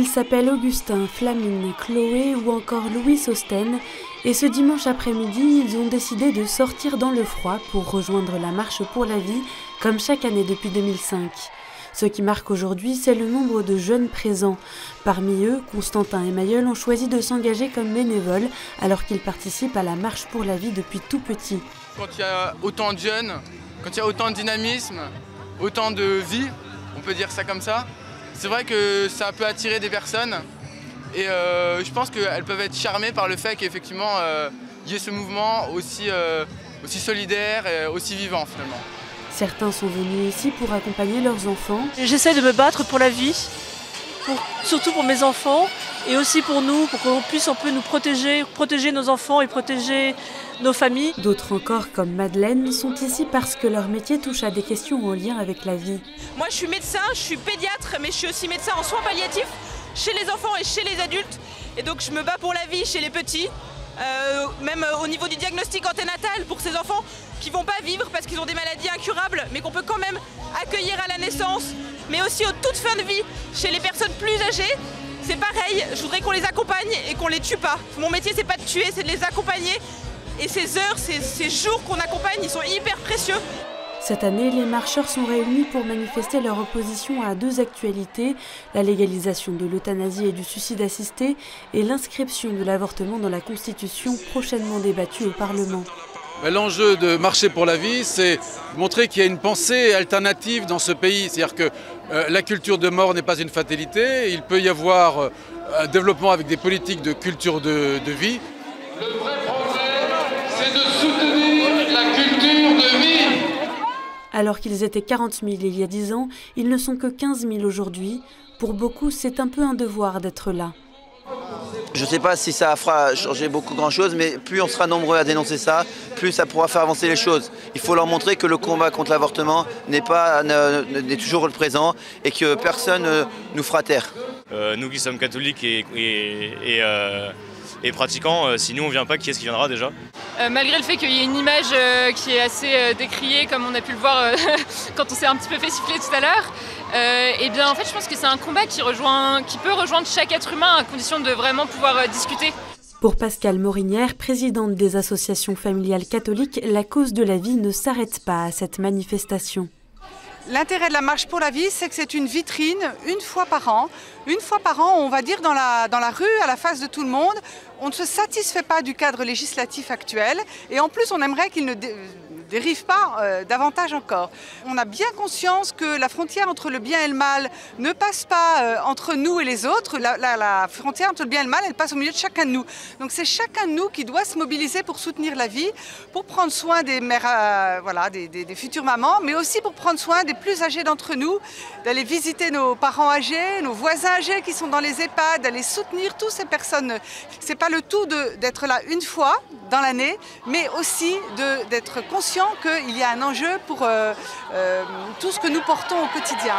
Ils s'appellent Augustin, Flamine, Chloé ou encore Louis Osten. Et ce dimanche après-midi, ils ont décidé de sortir dans le froid pour rejoindre la Marche pour la vie, comme chaque année depuis 2005. Ce qui marque aujourd'hui, c'est le nombre de jeunes présents. Parmi eux, Constantin et Mayol ont choisi de s'engager comme bénévoles alors qu'ils participent à la Marche pour la vie depuis tout petit. Quand il y a autant de jeunes, quand il y a autant de dynamisme, autant de vie, on peut dire ça comme ça, c'est vrai que ça peut attirer des personnes et je pense qu'elles peuvent être charmées par le fait qu'effectivement il y ait ce mouvement aussi solidaire et aussi vivant finalement. Certains sont venus ici pour accompagner leurs enfants. J'essaie de me battre pour la vie, surtout pour mes enfants et aussi pour nous, pour qu'on puisse un peu nous protéger nos enfants et protéger nos familles. D'autres encore, comme Madeleine, sont ici parce que leur métier touche à des questions en lien avec la vie. Moi je suis médecin, je suis pédiatre, mais je suis aussi médecin en soins palliatifs chez les enfants et chez les adultes. Et donc je me bats pour la vie chez les petits, même au niveau du diagnostic anténatal pour ces enfants qui ne vont pas vivre parce qu'ils ont des maladies incurables, mais qu'on peut quand même accueillir à la naissance, mais aussi aux toutes fins de vie chez les personnes plus âgées. C'est pareil, je voudrais qu'on les accompagne et qu'on les tue pas. Mon métier c'est pas de tuer, c'est de les accompagner. Et ces heures, ces jours qu'on accompagne, ils sont hyper précieux. Cette année, les marcheurs sont réunis pour manifester leur opposition à deux actualités, la légalisation de l'euthanasie et du suicide assisté et l'inscription de l'avortement dans la Constitution prochainement débattue au Parlement. L'enjeu de marcher pour la vie, c'est montrer qu'il y a une pensée alternative dans ce pays. C'est-à-dire que la culture de mort n'est pas une fatalité, il peut y avoir un développement avec des politiques de culture de vie. Le vrai progrès, c'est de soutenir la culture de vie. Alors qu'ils étaient 40 000 il y a 10 ans, ils ne sont que 15 000 aujourd'hui. Pour beaucoup, c'est un peu un devoir d'être là. Je ne sais pas si ça fera changer grand-chose, mais plus on sera nombreux à dénoncer ça, plus ça pourra faire avancer les choses. Il faut leur montrer que le combat contre l'avortement n'est toujours le présent et que personne nous fera taire. Nous qui sommes catholiques et pratiquants, si nous on ne vient pas, qui est-ce qui viendra déjà ? Malgré le fait qu'il y ait une image qui est assez décriée, comme on a pu le voir quand on s'est un petit peu fait siffler tout à l'heure, et bien en fait je pense que c'est un combat qui peut rejoindre chaque être humain à condition de vraiment pouvoir discuter. Pour Pascale Morinière, présidente des associations familiales catholiques, la cause de la vie ne s'arrête pas à cette manifestation. L'intérêt de la Marche pour la vie, c'est que c'est une vitrine une fois par an. Une fois par an, on va dire dans la rue, à la face de tout le monde, on ne se satisfait pas du cadre législatif actuel et en plus on aimerait qu'il ne dérive pas davantage encore. On a bien conscience que la frontière entre le bien et le mal ne passe pas entre nous et les autres. La frontière entre le bien et le mal, elle passe au milieu de chacun de nous. Donc c'est chacun de nous qui doit se mobiliser pour soutenir la vie, pour prendre soin des mères, des futures mamans, mais aussi pour prendre soin des plus âgés d'entre nous, d'aller visiter nos parents âgés, nos voisins âgés qui sont dans les EHPAD, d'aller soutenir toutes ces personnes. C'est pas le tout d'être là une fois dans l'année, mais aussi d'être conscient qu'il y a un enjeu pour tout ce que nous portons au quotidien.